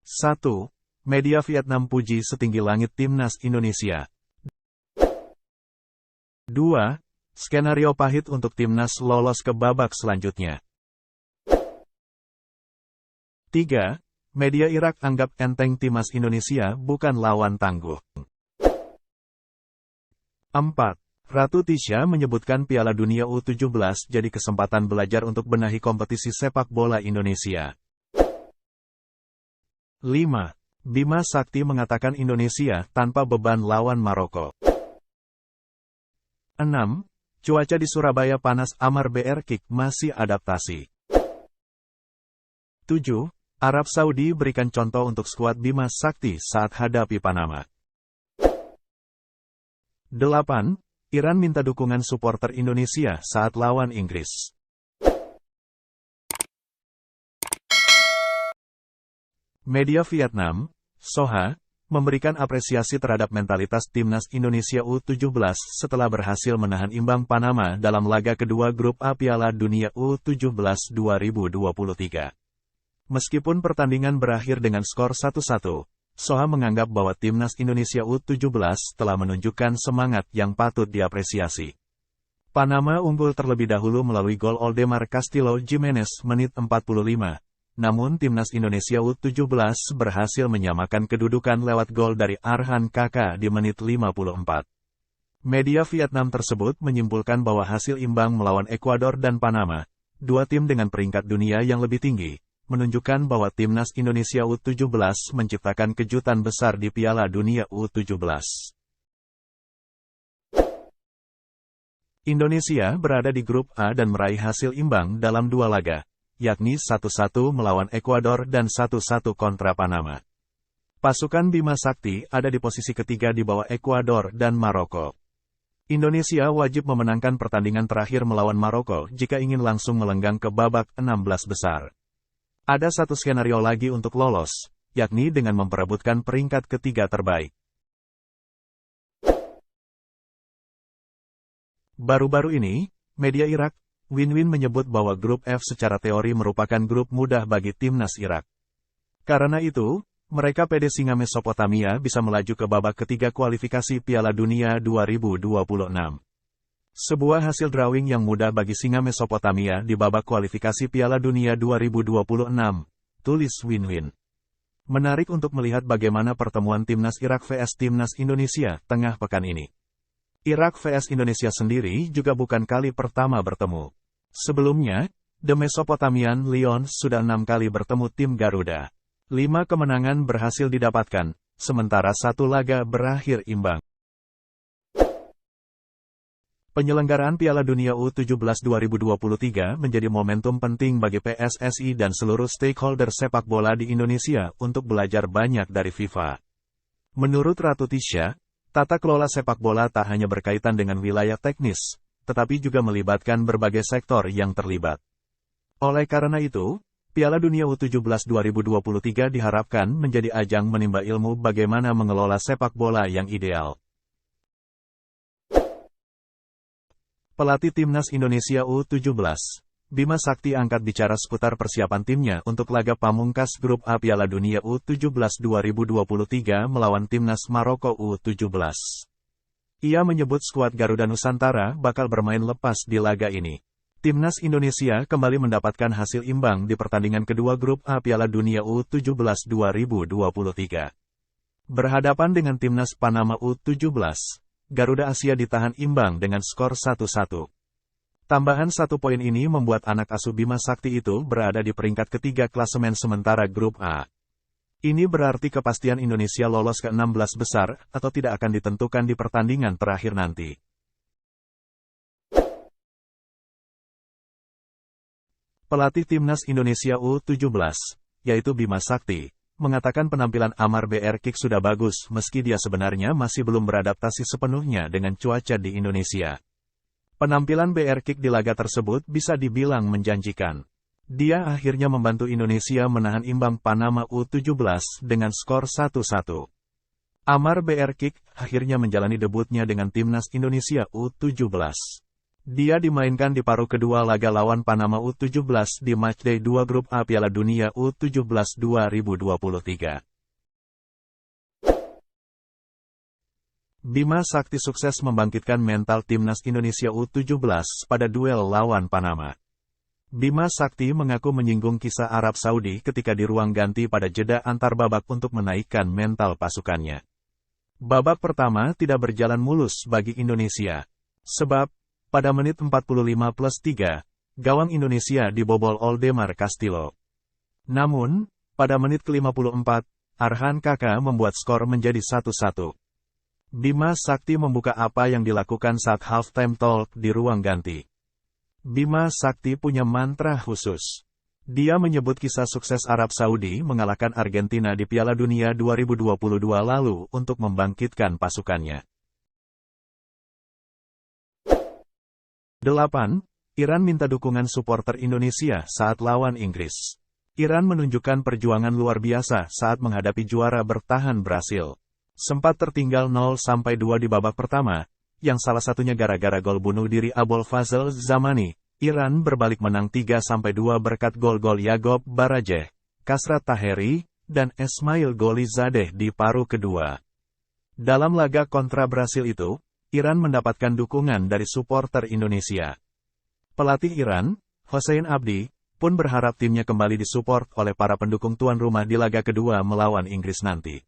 1. Media Vietnam puji setinggi langit Timnas Indonesia. 2. Skenario pahit untuk Timnas lolos ke babak selanjutnya. 3. Media Irak anggap enteng Timnas Indonesia bukan lawan tangguh. 4. Ratu Tisha menyebutkan Piala Dunia U17 jadi kesempatan belajar untuk benahi kompetisi sepak bola Indonesia. 5. Bima Sakti mengatakan Indonesia tanpa beban lawan Maroko. 6. Cuaca di Surabaya panas, Amar BR Kick masih adaptasi. 7. Arab Saudi berikan contoh untuk skuad Bima Sakti saat hadapi Panama. 8. Iran minta dukungan supporter Indonesia saat lawan Inggris. Media Vietnam, Soha, memberikan apresiasi terhadap mentalitas Timnas Indonesia U17 setelah berhasil menahan imbang Panama dalam laga kedua Grup A Piala Dunia U17 2023. Meskipun pertandingan berakhir dengan skor 1-1, Soha menganggap bahwa Timnas Indonesia U17 telah menunjukkan semangat yang patut diapresiasi. Panama unggul terlebih dahulu melalui gol Oldemar Castillo Jimenez menit 45. Namun Timnas Indonesia U17 berhasil menyamakan kedudukan lewat gol dari Arhan Kaka di menit 54. Media Vietnam tersebut menyimpulkan bahwa hasil imbang melawan Ekuador dan Panama, dua tim dengan peringkat dunia yang lebih tinggi, menunjukkan bahwa Timnas Indonesia U17 menciptakan kejutan besar di Piala Dunia U17. Indonesia berada di grup A dan meraih hasil imbang dalam dua laga, yakni 1-1 melawan Ekuador dan 1-1 kontra Panama. Pasukan Bima Sakti ada di posisi ketiga di bawah Ekuador dan Maroko. Indonesia wajib memenangkan pertandingan terakhir melawan Maroko jika ingin langsung melenggang ke babak 16 besar. Ada satu skenario lagi untuk lolos, yakni dengan memperebutkan peringkat ketiga terbaik. Baru-baru ini, media Irak, Win-Win menyebut bahwa grup F secara teori merupakan grup mudah bagi Timnas Irak. Karena itu, mereka pede singa Mesopotamia bisa melaju ke babak ketiga kualifikasi Piala Dunia 2026. Sebuah hasil drawing yang mudah bagi singa Mesopotamia di babak kualifikasi Piala Dunia 2026, tulis Win-Win. Menarik untuk melihat bagaimana pertemuan Timnas Irak vs Timnas Indonesia tengah pekan ini. Irak vs Indonesia sendiri juga bukan kali pertama bertemu. Sebelumnya, The Mesopotamian Lions sudah 6 kali bertemu tim Garuda. 5 kemenangan berhasil didapatkan, sementara 1 laga berakhir imbang. Penyelenggaraan Piala Dunia U17 2023 menjadi momentum penting bagi PSSI dan seluruh stakeholder sepak bola di Indonesia untuk belajar banyak dari FIFA. Menurut Ratu Tisha, tata kelola sepak bola tak hanya berkaitan dengan wilayah teknis, tetapi juga melibatkan berbagai sektor yang terlibat. Oleh karena itu, Piala Dunia U17 2023 diharapkan menjadi ajang menimba ilmu bagaimana mengelola sepak bola yang ideal. Pelatih Timnas Indonesia U17, Bima Sakti angkat bicara seputar persiapan timnya untuk laga pamungkas Grup A Piala Dunia U17 2023 melawan Timnas Maroko U17. Ia menyebut skuad Garuda Nusantara bakal bermain lepas di laga ini. Timnas Indonesia kembali mendapatkan hasil imbang di pertandingan kedua Grup A Piala Dunia U17 2023. Berhadapan dengan Timnas Panama U17, Garuda Asia ditahan imbang dengan skor 1-1. Tambahan 1 poin ini membuat anak asuh Bima Sakti itu berada di peringkat ketiga klasemen sementara Grup A. Ini berarti kepastian Indonesia lolos ke 16 besar atau tidak akan ditentukan di pertandingan terakhir nanti. Pelatih Timnas Indonesia U17, yaitu Bima Sakti, mengatakan penampilan Amar BR Kick sudah bagus meski dia sebenarnya masih belum beradaptasi sepenuhnya dengan cuaca di Indonesia. Penampilan BR Kick di laga tersebut bisa dibilang menjanjikan. Dia akhirnya membantu Indonesia menahan imbang Panama U17 dengan skor 1-1. Amar BR Kick akhirnya menjalani debutnya dengan Timnas Indonesia U17. Dia dimainkan di paruh kedua laga lawan Panama U17 di Matchday 2 Grup A Piala Dunia U17 2023. Bima Sakti sukses membangkitkan mental timnas Indonesia U17 pada duel lawan Panama. Bima Sakti mengaku menyinggung kisah Arab Saudi ketika di ruang ganti pada jeda antar babak untuk menaikkan mental pasukannya. Babak pertama tidak berjalan mulus bagi Indonesia. Sebab, pada menit 45+3, gawang Indonesia dibobol Oldemar Castillo. Namun, pada menit ke-54, Arhan Kaka membuat skor menjadi 1-1. Bima Sakti membuka apa yang dilakukan saat halftime talk di ruang ganti. Bima Sakti punya mantra khusus. Dia menyebut kisah sukses Arab Saudi mengalahkan Argentina di Piala Dunia 2022 lalu untuk membangkitkan pasukannya. 8. Iran minta dukungan supporter Indonesia saat lawan Inggris. Iran menunjukkan perjuangan luar biasa saat menghadapi juara bertahan Brasil. Sempat tertinggal 0-2 di babak pertama, yang salah satunya gara-gara gol bunuh diri Abol Fazl Zamani. Iran berbalik menang 3-2 berkat gol-gol Yagob Barajeh, Kasrat Taheri, dan Esmail Golizadeh di paruh kedua. Dalam laga kontra Brasil itu, Iran mendapatkan dukungan dari supporter Indonesia. Pelatih Iran, Hossein Abdi, pun berharap timnya kembali disupport oleh para pendukung tuan rumah di laga kedua melawan Inggris nanti.